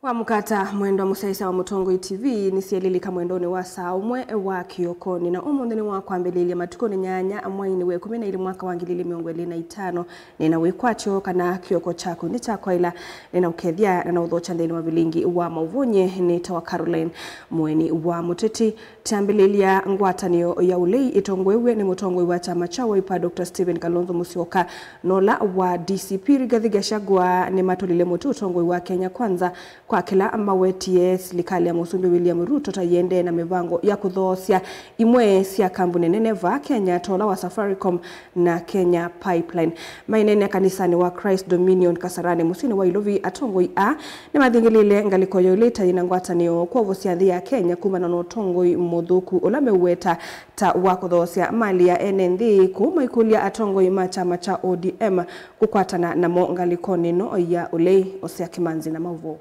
Wa mukata mwendo musaisa wa Mutongo TV ni sielilika mwendoni wa saumwe wa kiokoni na umundini wa kwambelili matukoni nyanya mwaini we 12 mwaka wa 2025 nina wekwacho kana kioko chako ni chako ila nina ukethia na udhocha ndeni wa bilingi wa mauvunye ni tawa Caroline mweni wa muteti tambelilia ngwatanio ya ulei itongwewe ni Mutongo wa chama cha Wiper Dr. Stephen Kalonzo Musyoka nola wa DCP Rigathi Gachagua ni matolile mutu Mutongo wa Kenya Kwanza kwa kila mawetie serikali ya Musumbi William Ruto tayende na mivango ya kudhosia imwe sia kampuni neneva Kenya tola wa Safaricom na Kenya Pipeline mainene kanisani wa Christ Dominion Kasarani musini wa Ilovi atongoi a ni madhingilile ngaliko yoleta inangwatanio kwa vosia ya Kenya kuma na notongoi modhuku olame uweta ta wakudhosia mali ya NND kuma ikulia atongoi machama cha ODM kukwatana na mo ngaliko nino ya ulei osia Kimanzi na Mavuo.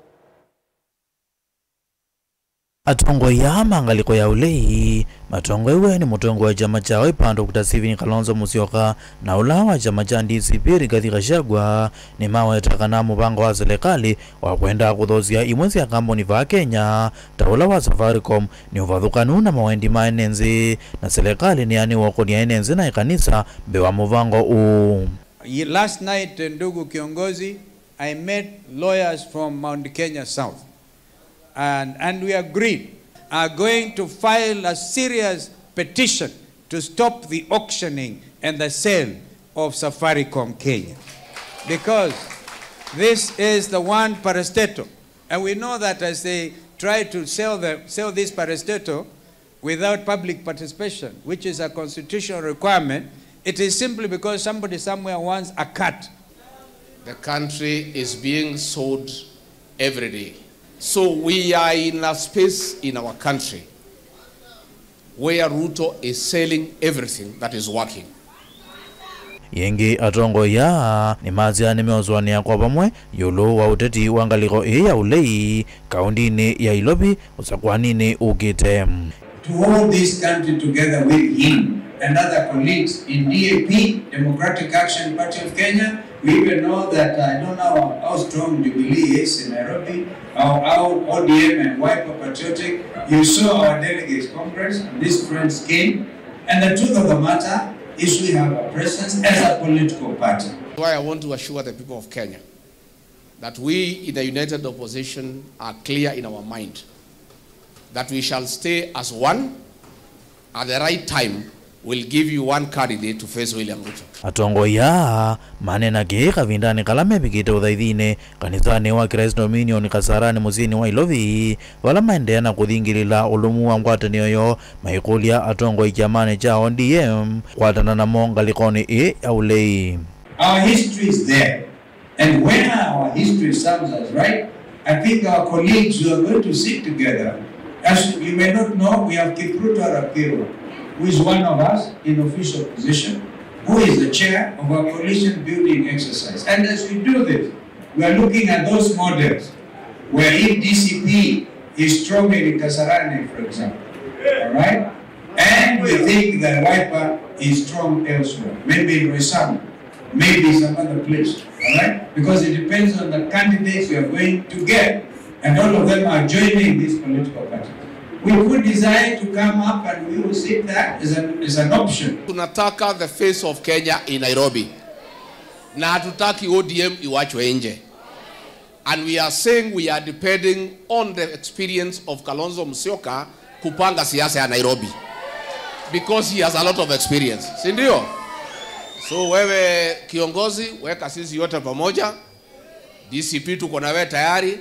Atongo ya mangaliko ya ulei matongo iwe ni Mutongo wa chama cha Wiper Dr. Stephen Kalonzo Musyoka na ula wa chama cha DCP Rigathi Gachagua ni mawe takana mupango wa serikali wa kwenda kudhosia imwezi ya kampuni va Kenya taula wa Safaricom ni uvadhukanu na mawendi maenenzi na serikali ni yani wako ni enenzi na ikanisa bewa mupango u. Last night, ndugu kiongozi, I met lawyers from Mount Kenya South. And we agreed are going to file a serious petition to stop the auctioning and the sale of Safaricom Kenya. Because this is the one parastatal. And we know that as they try to sell this parastatal without public participation, which is a constitutional requirement, it is simply because somebody somewhere wants a cut. The country is being sold every day. So we are in a space in our country where Ruto is selling everything that is working. Yengi atongo ya ni mazia nimeozwania kwa pamwe yolo wa uteti wangaliko ya ulei kaundini ya Ilobi usakwanini ugite. To hold this country together with him and other colleagues in DAP, Democratic Action Party of Kenya. We even know that I don't know how strong Jubilee is in Nairobi, how ODM and Wiper patriotic. You saw our delegates congress and these friends came. And the truth of the matter is we have a presence as a political party. That's why I want to assure the people of Kenya that we in the united opposition are clear in our mind that we shall stay as one. At the right time, we'll give you one candidate to face William Ruto. Atongo ya manena ke kavindani kalame bikite udhaidhine kanisani wa Christ Dominion Kasarani musini wa Ilovi wala maendeana kuthingilila ulumu wa ngwatanio yo maikulia atongo ichamane cha ODM kwatana na mongalikoni ya ulei. Our history is there, and when our history serves us right, I think our colleagues who are going to sit together. As you may not know, we have Kipruto Rapiro, who is one of us in official position, who is the chair of our coalition building exercise. And as we do this, we are looking at those models where if DCP is strong in Kasarani, for example, all right? And we think that Wiper is strong elsewhere, maybe in Roysambu, maybe some other place, all right? Because it depends on the candidates we are going to get. And all of them are joining this political party. We could decide to come up and we will sit there as an option. Tunataka the face of Kenya in Nairobi. Na hatutaki ODM iwachwe nje. And we are saying we are depending on the experience of Kalonzo Musyoka kupanga siasa ya Nairobi. Because he has a lot of experience. Si ndio? So wewe kiongozi, weka sisi yote pamoja. DCP tuko na wewe tayari.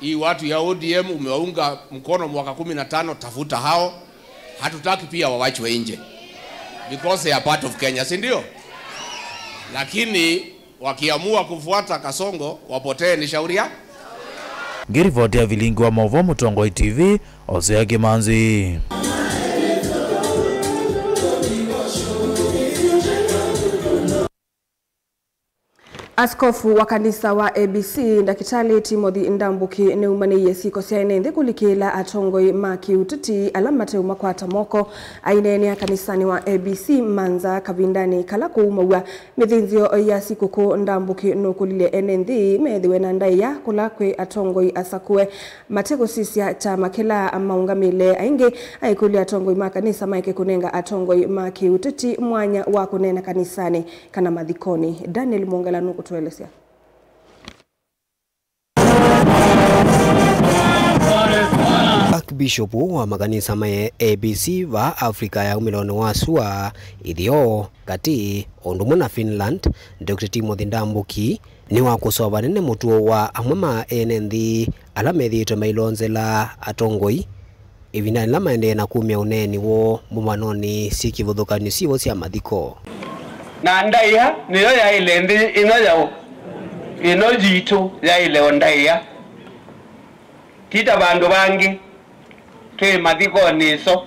Hii watu ya ODM umewaunga mkono mwaka 15, tafuta hao. Hatutaki pia wawachwe nje. Because they are part of Kenya, si ndio? Lakini wakiamua kufuata Kasongo wapotee ni shauri yao. Ngirivoti ya vilingi wa Mavuo Mutongo TV Osea Kimanzi. Askofu wa kanisa wa ABC Ndakitali Timothy Ndambuki neumaniye siko siainenthi kulikila atongoi maki utiti alamate umakwata moko ainene ya kanisani wa ABC manza kavindani kala kuumawa mithinzio ya sikuku Ndambuki nukulile enenthi methiwe na ndaiya kula kwe atongoi asakue mateko sisia chama kila maungamile aingi aikuli atongoi makanisa maike kunenga atongoi maki utiti mwanya wa kunena kanisani kana madhikoni. Daniel Mongala nukutuelezea. Archbishop wa makanisa mae ABC va Afrika ya umiloni wa sua ithio kati ondumu na Finland Dr. Timothy Ndambuki ni wa kusova nene mutuo wa amwe ma enenthi ala methitwe mailonzela atongoi ivinani la maende na kumia uneni wo mumanoni sikivuthukanio sivo sia mathiko na ndaiya niyo ya ilendi ino jitu ya ile ndaiya tita bandu bangi ke mathiko niso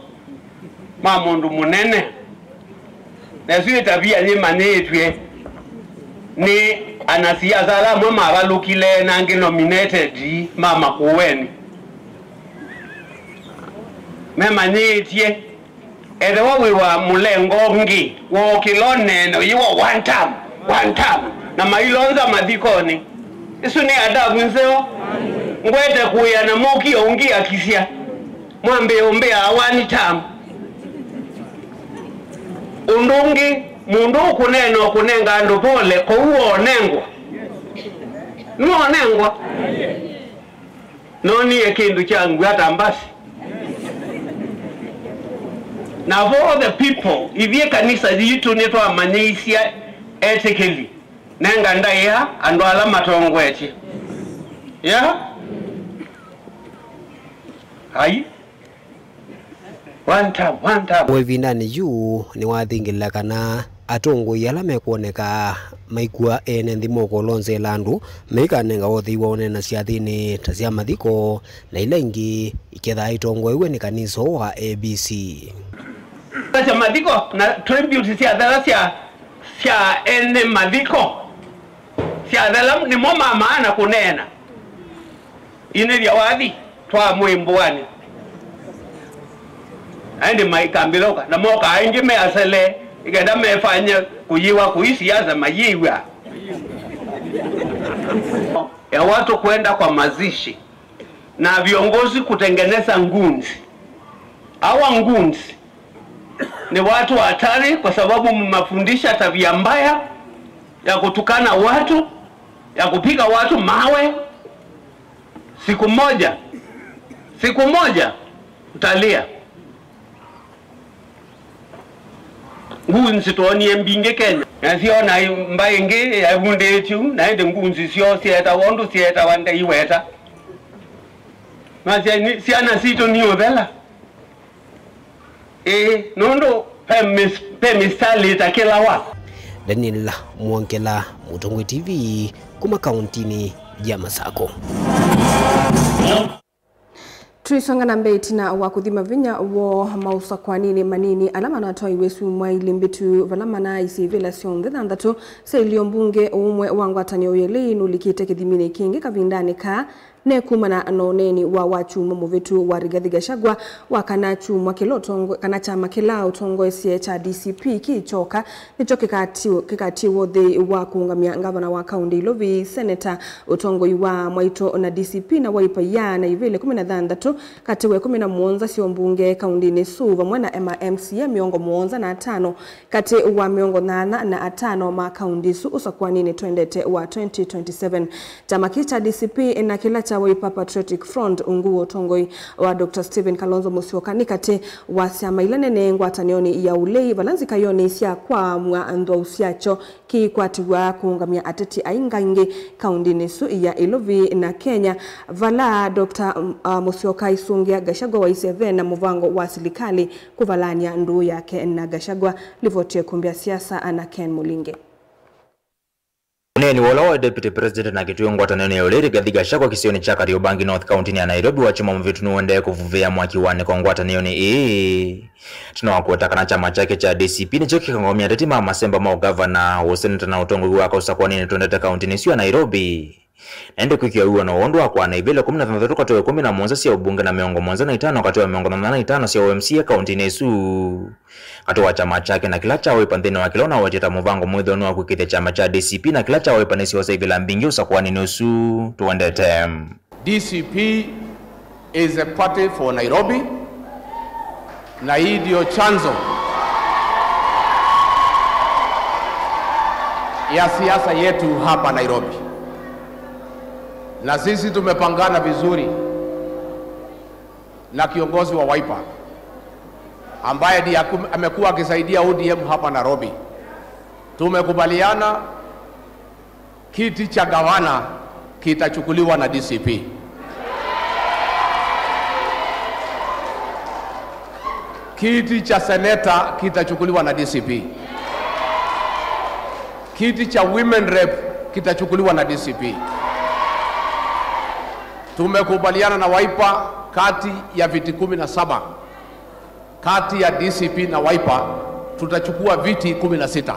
ma mundu munene na sio tabia nyima netwe ni anasiasa la mama balukile na ngi nominated mama kuweni mema nyetie edewa wiwa mulengo ngi wo kilone no yiwo one time na mailonza madhikoni isu ni adabu nzeo ngwete kuya na moki ongi akisia mwambe ombea one time undungi mundu kuneno kunenga andu pole ko uonengwa nuonengwa noni ekindu changu hata mbasi. Now for all the people, if you kanisa yitu neto amanyisia ethically, nenga ndaiya ando alama tongwechi. Yeah? Hai? One time. Wevindani yu ni wathingila kana atongoi ala mekuoneka maikua enenthi moko lonze landu meikanenga othi wonena cia thini ta cia mathiko na ila ingi iketha itongoi we ni kanisa wa ABC. Tacha madhiko na tribute sia dhala sia ene madhiko sia dhala ni moma maana kunena ine vya wadhi twa mwimbuani aende maikambiloka na moka aingi measele ikenda mefanya kuyiwa kuisiasa mayiwa ya watu kwenda kwa mazishi na viongozi kutengeneza ngunzi. Hawa ngunzi ni watu hatari kwa sababu mmafundisha tabia mbaya ya kutukana watu, ya kupiga watu mawe. Siku moja utalia. Ngunzi tuonie mbinge Kenya. Na sio na mbainge ya bunde yetu na ende ngunzi sio sieta wandu sieta wanda iweta. Masia siana sito ni odela. Nondo pemisali takela wa. Daniel Mongala, Mutongwe TV, kuma kauntini ya Masako. Tuisonga na mbeti na wakuthima vinya wo mausa kwa nini manini alama na toa iwesu mwaili mbitu valama na isi vila sion thithanthatu sa ilio mbunge umwe wangwatani oyelei nulikite kithimine kingi kavindani ka nekumana anoneni wa wachuma muvitu wa Rigathi Gachagua wa kanachuma kilotongo kanachama kila utongo esie cha DCP kichoka nicho kikatiwo the wa kuungamia ngavana wa kaunti Ilovi Senator utongo wa Mwaito na DCP na Wiper ya na ivile 13 katiwe 11 sio mbunge kaunti ni Suva mwana MMCA miongo muonza na 5 kati wa miongo 8 na 5 ma kaunti su usakwa nini twendete wa 2027 chama kicha DCP na kila cha Wiper Patriotic Front unguo tongoi wa Dr. Stephen Kalonzo Musyoka nikate wa siama ilanene ngwatanioni ya ulei valanzi kayoni sia kwa mwa andwa usiacho kikwatiwa kuungamia ateti aingange kaundi nesu ya Ilovi na Kenya vala Dr. Musyoka isungia Gachagua wa iseve na muvango wa serikali kuvalania ndu yake na Gachagua livotie kumbia siasa ana Ken Mulinge. Neni wala Deputy President na kituyo ngwataneno ya Rigathi Gachagua kisioni cha Kariobangi North County ya Nairobi wachuma mvitu nuende kuvuvia mwaki wane kwa ngwataneno ni tunawakuwataka na chama chake cha DCP ni choki kangomia tetima masemba mao governor wa senata na utongo wako usakuwa nini tuendete county ni siyo Nairobi naende kukiwa uwa na uondu wakwa na ibele 13 katowe 11 siya ubunge na miongo 15 katowe miongo 85 siya OMC ya county nesu katowa chama chake na kila chawe pandhini wa kilona wajeta muvango mwidhonu wa kukithe chama cha DCP na kila chawe panesi wasa ivila mbingi usakuwa nini nesu tuendete. DCP is a party for Nairobi na hii ndio chanzo ya siasa yetu hapa Nairobi. Na sisi tumepangana vizuri na kiongozi wa Wiper ambaye ndiye amekuwa akisaidia ODM hapa Nairobi. Tumekubaliana kiti cha gavana kitachukuliwa na DCP. Kiti cha seneta kitachukuliwa na DCP. Kiti cha women rep kitachukuliwa na DCP. Tumekubaliana na Wiper kati ya viti 17 kati ya DCP na Wiper tutachukua viti 16.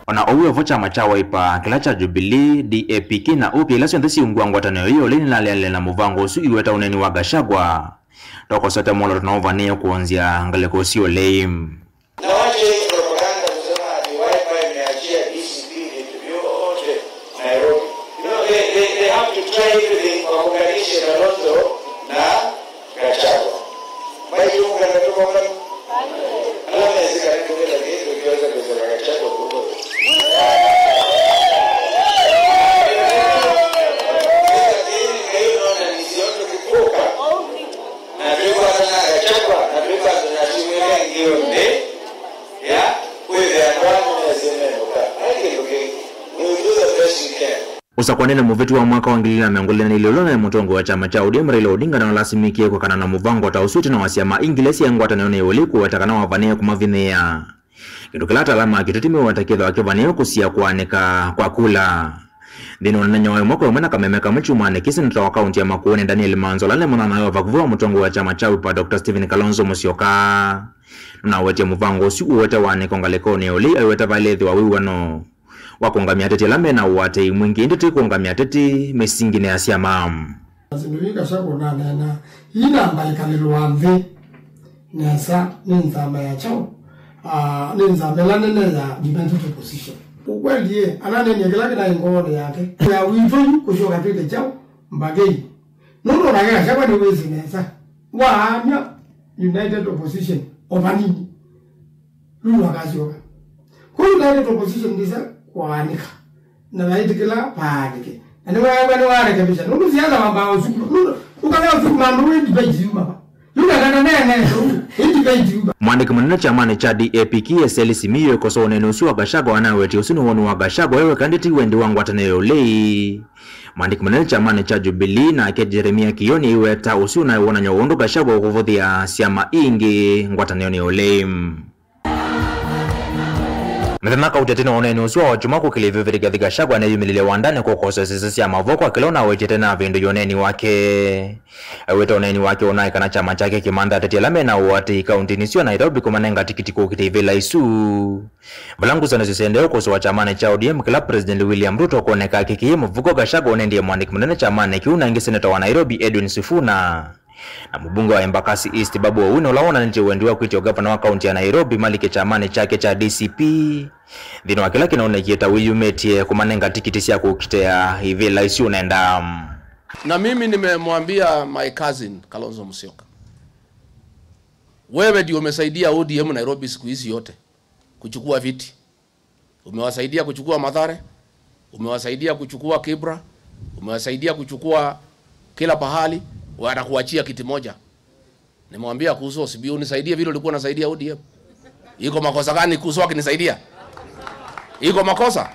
Ona uwe vocha macha Wiper kila cha Jubilee DAPK na UPA ila siondesi ungwangu watano hiyo lini na lele na muvango usu iweta uneni wa Gachagua toko sote mwolo tunaovania kuonzia ngaleko usio lame. Na wache hii propaganda kusema ati Wiper imeachia DCP vitu vyote Nairobi. You know, they have to try everything kwa kuunganisha Kalonzo na Gachagua. Maji unga na tuko mwana. Alama ya zika niko bila kitu ukiweza kusema Gachagua kuko. Usakwanene muvitu wa mwaka wa ngilila miongolena ililona ya mutongo wa chama cha ODM Raila Odinga na walasimiki kwa kana na muvango tausuti na wasiama ingilesi ya ngwata neone yoliku watakana wavania kumavinea. Kitukilata alama kitutimi watakidha wakivania kusia kuaneka kwa kula. Dino wananyawa mwako wamena kamemeka mchumane kisi nitawa kaunti ya Makueni Daniel Manzo lale mwana na wakuvuwa mutongo wa chama cha Wiper Dr. Stephen Kalonzo Musyoka. Na wete muvango si uwete wane kongalekoni oli aiwete valethi wa wiwano. Wakongamia tete lambe na uwate mwingi inditi kongamia tete mesingine ya siama. Zinuika shako na nena ina mbalikaliluwa mvi nesa ninzama ya chao ninzama la nene ya defensive position. Ukweli ye anane nyegelaki na ingone yake ya wivu kushoka tete chao mbagei nono nagera shako ni wezi nesa wanya United Opposition ofanini lulu wakazioka kwa United Opposition ndisa kuanika na waitikila paanike ani wewe warekebisha nuru sianza mambo usiku ukanga usiku mambo wewe debate yuma yuna kana nene hii debate yuma mwandiki mwenene chamane cha DAPK Selisi Miyo koso nene usiwa Gachagua anaweti usinu wonu wa Gachagua wewe kanditi wendi wangu wataneyo lei mwandiki mwenene chamane cha Jubilee na ke Jeremia Kioni iweta usiu na uona nyawondo Gachagua kuvodhi ya siama ingi ngwataneyo ni lei. Mthemaka utetena oneni usuwa wachumako kilivyo Rigathi Gachagua na yumilile wandane kwa kosa sisi ya mavoko akilona wetetena vindu yoneni wake. Weta oneni wake onaikana chama chake kimanda tetia lame na uwati kaunti nisio Nairobi kumanenga tikiti kukitivila isu. Valangu sana zisendeo kusuwa chamane cha ODM kila President William Ruto kuoneka kikiye mvuko Gachagua onendi ya mwandiki mnene chamane kiuna ingi seneta wa Nairobi Edwin Sifuna. Na mbunge wa Embakasi East Babu Owino laona nje wendiwa kuitwa gavana wa kaunti ya Nairobi Malike chamane chake cha DCP. Dino wakila kinaone kieta wiyumetie kumanenga tikiti siya kukitea hivi laisi unaenda. Na mimi nimemwambia my cousin Kalonzo Musyoka, wewe ndio umesaidia ODM Nairobi siku hizi yote kuchukua viti. Umewasaidia kuchukua Mathare, umewasaidia kuchukua Kibra, umewasaidia kuchukua kila pahali, wanakuachia kiti moja. Nimemwambia kuhusu OCB unisaidie vile ulikuwa unasaidia ODM. Iko makosa gani kuhusu akinisaidia? Iko makosa?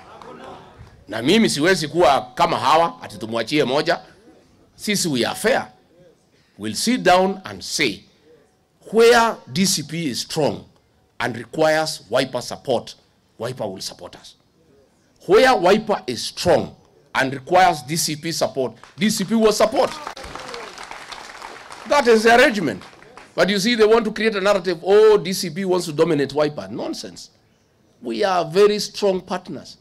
Na mimi siwezi kuwa kama hawa ati tumwachie moja. Sisi we are fair. We'll sit down and say where DCP is strong and requires Wiper support, Wiper will support us. Where Wiper is strong and requires DCP support, DCP will support. That is the arrangement. But you see, they want to create a narrative, oh, DCP wants to dominate Wiper. Nonsense. We are very strong partners.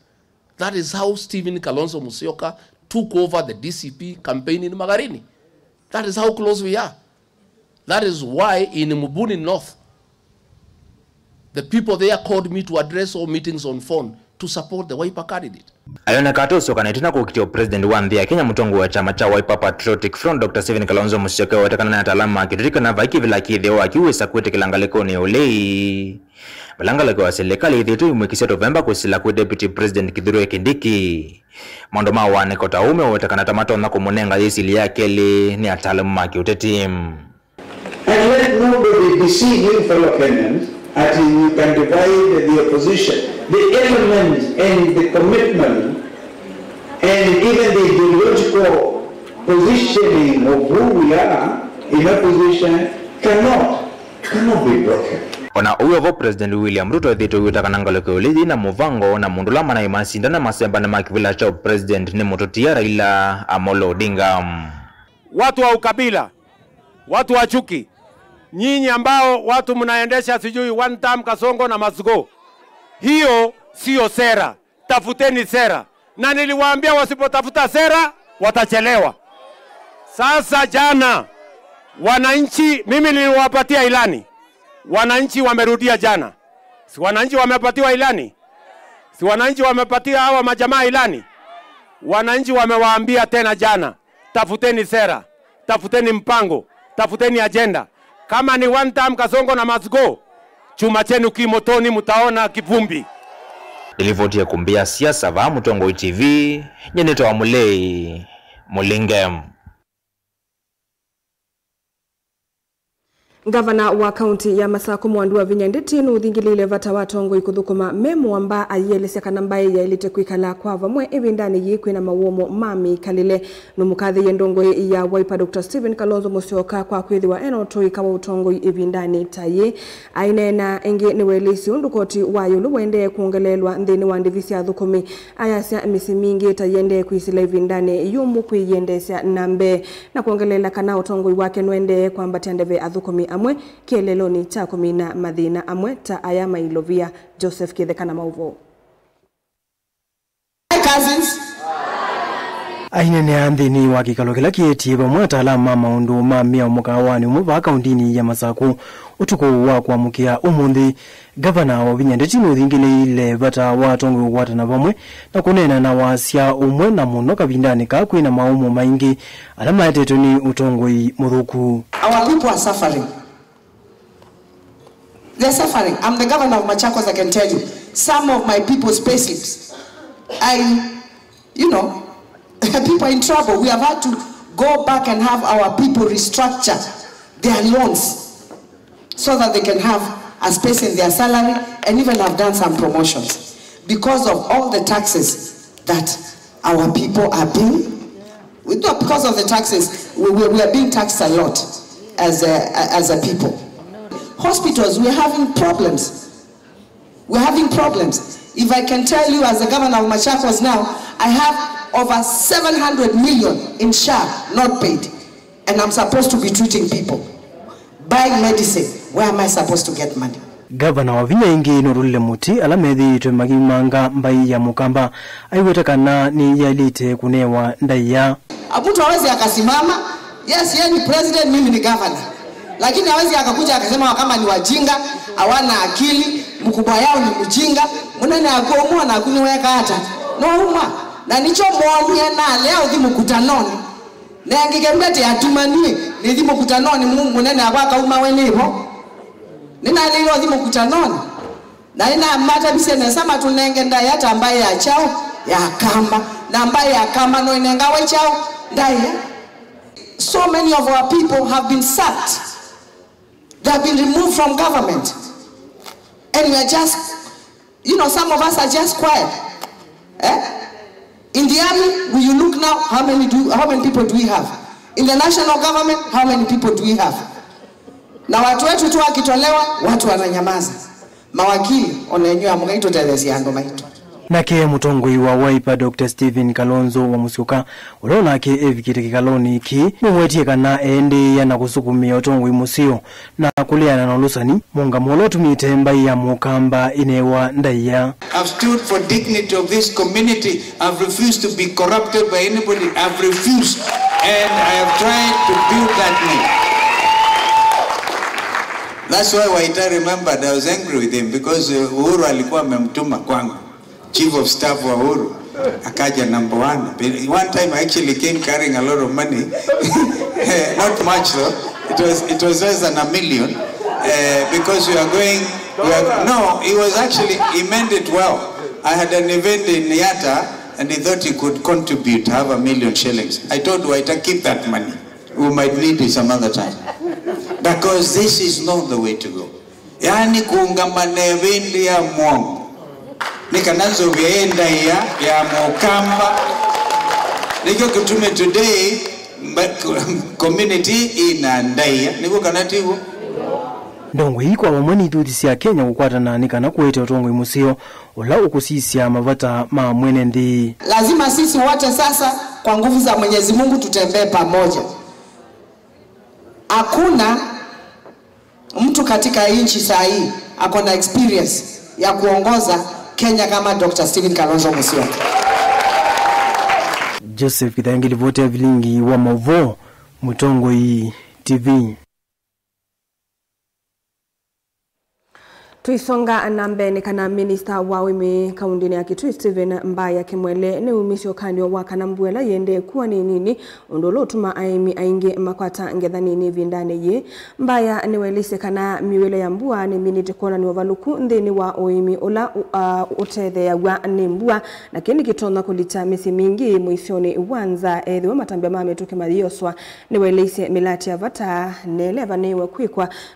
That is how Stephen Kalonzo Musyoka took over the DCP campaign in Magarini. That is how close we are. That is why in Mubuni North, the people there called me to address all meetings on phone to support the Wiper candidate. Alionekana Musyoka anaitana kukitia president wa Ndia Kenya mtongo wa chama cha Wiper Patriotic Front Dr. Stephen Kalonzo Musyoka watakana na talama kidirika na vaiki vila kideo akiweza kwete kilangaleko ni ulei. Balangaleko wa serikali yetu imwekisia November kusila kwa deputy president Kithure Kindiki. Mandoma wa nekota ume watakana tamato na kumunenga yesili yake ni atalama kiuteti. And let nobody deceive you, fellow Kenyans, as you can divide the opposition. The elements and the commitment and even the ideological positioning of who we are in opposition cannot be broken. Ona uyo president William Ruto dhito yuta kanangaleke ulidi na muvango na mundulama na imasinda na masemba na makivila cha president ni mutotia Raila Amolo Odinga. Watu wa ukabila, watu wa chuki, nyinyi ambao watu mnaendesha sijui one term Kasongo na Masugo, hiyo sio sera. Tafuteni sera, na niliwaambia wasipotafuta sera watachelewa. Sasa jana wananchi, mimi niliwapatia ilani, wananchi wamerudia jana. Si wananchi wamepatiwa ilani? Si wananchi wamepatia hawa majamaa ilani? Wananchi wamewaambia tena jana, tafuteni sera, tafuteni mpango, tafuteni agenda. Kama ni one term Kasongo na Masugo, chuma chenu kimotoni mutaona kivumbi. Ilivotia kumbia siasa va Mutongo TV, nyeneto wa Mulei Mulingem. Gavana wa kaunti ya Masako Mwandua Vinyandeti nuthingilile vata watongo ikuthukuma memu amba ayelesya kanambaye ya ilite kwikala kwa vamwe evindani yikwi na mawomo mami kalile numukathi yendongo ya Wiper Dr. Stephen Kalonzo Musyoka kwa kwithiwa enoto ikawa utongo evindani tayi ainena engi niwelisi undukoti wayo luwende kuongelelwa nthini wa ndivisi ya thukumi ayasya misi mingi tayende kwisila evindani yumu kwiyendesya nambe na kuongelela kana utongo wake nwende kwambatia ndeve athukumi amwe kieleloni cha kumina madhina amwe ta ayama ilovia Joseph Kithekana Mauvo. Hi cousins. Ainene anthini wa kikalo kila kietie vamwe atalama maundu ma mia mukawani umuva kaundini ya Masako utuku wa kuamukia umundi gavana wa Vinyandeti nuthingilile vata watongo watana vamwe na kunena na wasya umwe na muno kavindani kakwi na maumo maingi alama yateto ni utongoi muthuku. Our people are suffering. They're suffering. I'm the governor of Machakos, I can tell you. Some of my people's payslips, people are in trouble. We have had to go back and have our people restructure their loans so that they can have a space in their salary and even have done some promotions because of all the taxes that our people are paying. Because of the taxes, we are being taxed a lot as a people. Hospitals, we're having problems. We're having problems. If I can tell you, as the governor of Machakos now, I have over 700 million in SHA not paid. And I'm supposed to be treating people. Buying medicine, where am I supposed to get money? Gavana wa Vinyaingi Nurule Muti alamethi twemagimanga mbai ya mukamba aiwetakana ni yalite kunewa ndaiya. Mtu hawezi akasimama, yes, yeye ni president, mimi ni governor. Lakini hawezi akakuja akasema kama ni wajinga, hawana akili, mkubwa yao ni mjinga, mnene akomo na kuniweka hata. No na nicho mwonye na leo thi mukutanoni. Na ngikembete atumanie ni thi mukutanoni mnene abaka uma wenivo. Nina lilo thi mukutanoni. Na ina mata bisene sama tunenge ndai hata ambaye ya chao ya kamba na ambaye ya kamba no inengawe chao ndai. So many of our people have been sacked. They have been removed from government. And we are just, some of us are just quiet. In the army, will you look now, how many people do we have? In the national government, how many people do we have? Na watu wetu tu wakitolewa, watu wananyamaza. Mawakili, onenyua mgaito telezi ando maito. nake mutongoi wa Wiper Dr. Stephen Kalonzo wa Musyoka ulona ke evikite kikaloni ki mumwetie kana ende yana kusukumia utongoi musio na kuliana na lusani munga molo tumite mbai ya mukamba inewa ndaiya. I've stood for dignity of this community. I've refused to be corrupted by anybody. I've refused, and I have tried to build that name. That's why Waita remembered I was angry with him, because Uhuru alikuwa amemtuma kwangu, chief of staff wa Uhuru, akaja number 1. One time I actually came carrying a lot of money, not much though. It was less than $1 million, because no, he meant it well. I had an event in Yatta, and he thought he could contribute to have $1 million shillings. I told Waita, keep that money. We might need it some other time. Because this is not the way to go. Yani kuungamane vindi ya mwongo. Nikanazo vienda ya mokamba. Niko kutume today, community inandaya. Niko kanativu. Ndongo hiko wamwani ituti ya Kenya kukwata na nikana kuwete utongoi musio ula ukusisia mavata mwene ndi. Lazima sisi wote sasa kwa nguvu za Mwenyezi Mungu tutembee pamoja. Hakuna mtu katika nchi saa hii akona experience ya kuongoza Kenya kama Dr. Stephen Kalonzo Musyoka. Joseph Kitangili vote vilingi wa Mavo Mutongoi TV. Tuisonga nambe kana minister wa wimi kaundini ya Kitui Stephen Mbaya Kimwele ni umisho kanyo wa kanambuela yende kuwa ni nini undolo tuma aimi ainge makwata ngedhani ni vindane ye Mbaya niwelise kana miwele ya mbua ni minite kona ni wavaluku ndini wa oimi ola utedhe ya wa ni mbua na kini kitona kulita misi mingi muisioni wanza edhiwa matambia mame tuke marioswa niwelise milati ya vata neleva niwe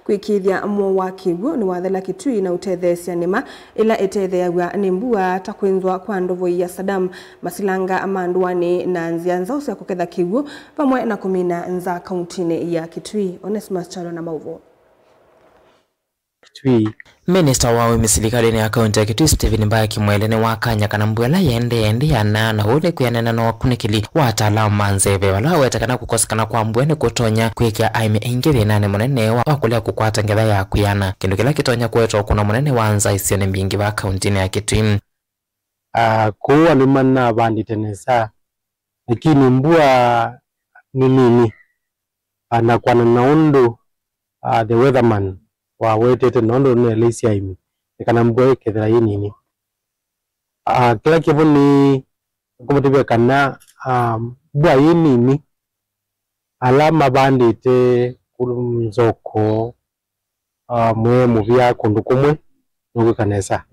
kuikidhia mwa kigu ni wadhala Kitui na utedhe sianima ila etedhe ya nimbua takwenzwa kwa ndovo ya Saddam masilanga amanduani na nzianza usia kuketha kigu pamwe na kumina nza kauntine ya Kitui. Onesmus Chalo na Mauvo. Kitui Minister wa wimisilikali ni akaunti ya Kitui Stephen Mbaya Kimwele ni wakanya kanambuela yende ya na ule kuyanena na wakunikili wataalamu manzebe wala wetakana kukosekana kwa mbwene kutonya kuikia aime ingiri nane monene wakulea kukwata ngedha ya kuyana kindu kila kitonya kwetu kuna monene wanza isione mbingi wa akaunti ya Kitui. Kuwa ni manna bandi tenesa lakini mbua ni nini anakuwa na naundu the weatherman wa wetete nondo ne lesi aimi kana mbwe kedra yini kila kivu ni kumutibia kana bwa yini ni alama bandite kurumzoko mwe muvia kundukumwe nuko kanesa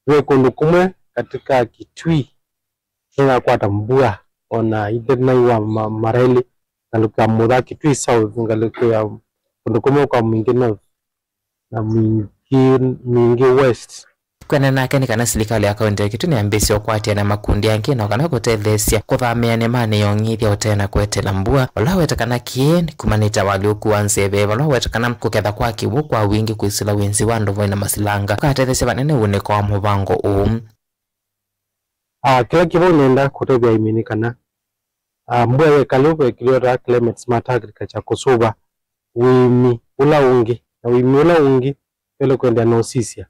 we kundukumwe katika Kitui ina kwata mbua ona idena wa mareli ngaluka muda Kitui south ngaluka ya kundukumwe kwa mwingine na mingi west kwena nake ni kana silikali ya kaunti ya Kitui ni ambisi okwatia na makundi yangi na kana kutethesia kuthamia ne mane yongithia utena kwetela mbua wala wetakana kien kumanita walioku wanzebe wala wetakana kuketha kwa kiwu kwa wingi kuisila wenzi wa ndovo na masilanga katethesia banene uneko wa mubango kila kivu nenda kutebia imini kana mbua ya kaluwe kiliota climate smart agriculture kusuba wimi ula ungi na wimiola ungi pele kwenda na osisia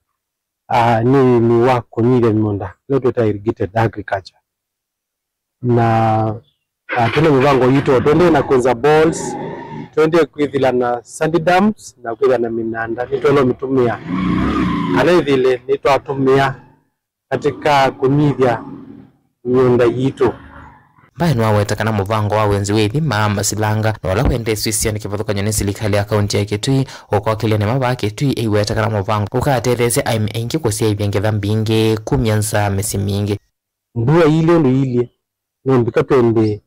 ni wako nyile mmonda leo tuta irrigated agriculture na tule mvango yito twende na kwenza balls twende kuithila na sandy dams na kuithila na minanda nitolo mitumia ale vile nitwatumia katika kunyithia nyonda yito Mbaya nuwa wetakana muvango wa wenzi wethi maama silanga na wala wende suisia nikifadhuka nyoni silikali ya kaunti ya Kitui ukwa kile ni maba Kitui wetakana muvango ukatereze aime engi kusia ibiangedha mbingi kumianza mesi mingi mbua ile ndo ile nombika twende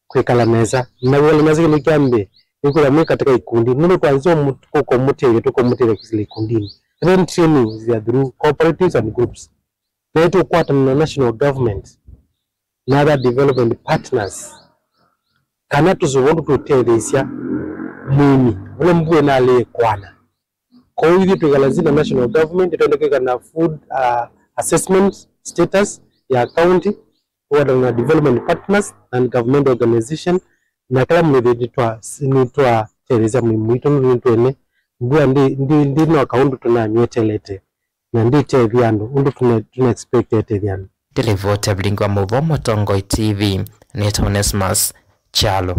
kwekala meza na wala meza kile kiambe nikula mwe katika ikundi nilo kwanzo kwa mutele tuko mutele kusile ikundini then training they are through cooperatives and groups neto kwata na national government na other development partners kana tuzovondo tutethesia mimi ule mbue na ale kwana kwa hiyo tukalazina national government tuendeke na food assessments status ya county huwa na development partners and government organization na kala mweditwa sinitwa tereza mwito mwitone mbua ndi no account tunanywetelete na ndite vyandu undu tuna expect vyandu Televote blingwa Muvomo Tongoi TV Neto Onesmus Chalo.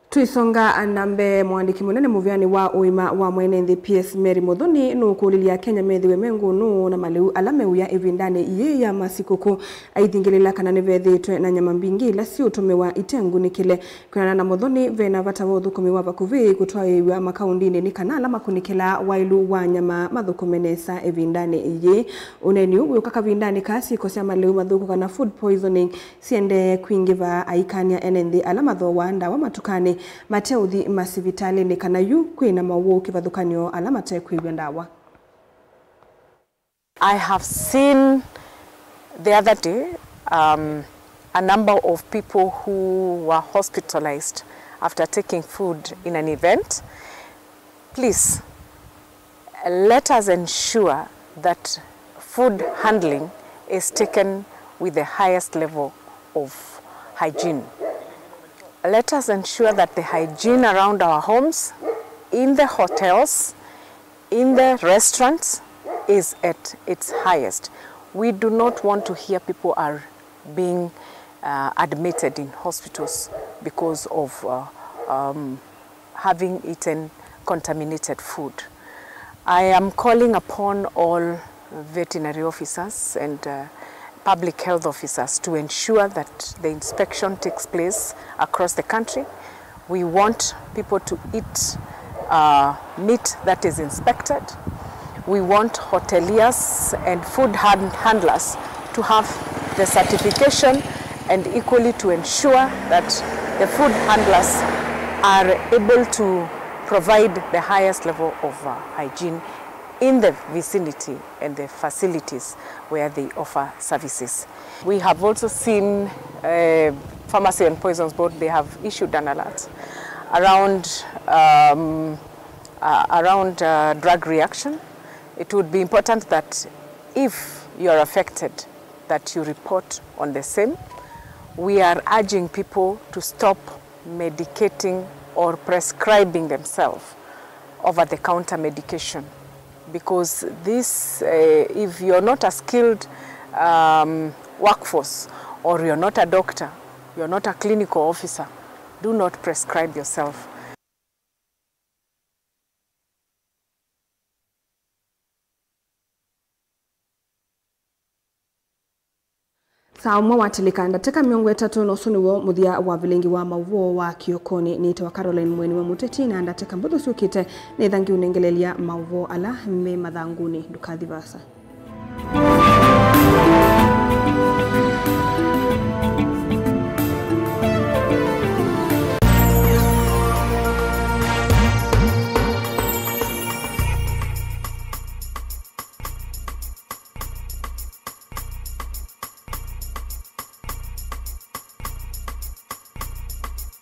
Tuisonga anambe mwandiki munene muvyani wa uima wa mwenendi PS Mary Muthoni nukulilia Kenya methiwe mengu nu na maliu alameu ya evindane iye ya masikuku aithingilila kana nivethitwe na nyama mbingi la si utumiwa itengu nikile kuna na Muthoni vena vatawo thukumiwa vakuvi kutwa iwa makaundini ni kana ala makunikila wailu wa nyama mathukumenesa evindane iye uneni uwe ukakavindani kasi kosia maliu mathuku kana food poisoning siende kuingiva aikania enendi ala matho wanda wa matukani mateuthi masivitali ni kana yu kwina mawo kivathukanio ala matekwibwa ndawa. I have seen the other day a number of people who were hospitalized after taking food in an event. Please, let us ensure that food handling is taken with the highest level of hygiene. Let us ensure that the hygiene around our homes, in the hotels, in the restaurants, is at its highest. We do not want to hear people are being admitted in hospitals because of having eaten contaminated food. I am calling upon all veterinary officers and public health officers to ensure that the inspection takes place across the country. We want people to eat meat that is inspected. We want hoteliers and food handlers to have the certification and equally to ensure that the food handlers are able to provide the highest level of hygiene in the vicinity and the facilities where they offer services. We have also seen Pharmacy and Poisons Board, they have issued an alert around drug reaction. It would be important that if you are affected, that you report on the same. We are urging people to stop medicating or prescribing themselves over-the-counter medication, because this, if you're not a skilled workforce or you're not a doctor, you're not a clinical officer, do not prescribe yourself. Saumwa watilikanda teka miongo 3 nusu niwo muthia wa vilengi wa mauvo wa Kiokoni ni wa Caroline Mweni wa Muteti na ndateka mbuthu ciukite ni thangi unengelelia mauvo ala me mathanguni ndukathivasa.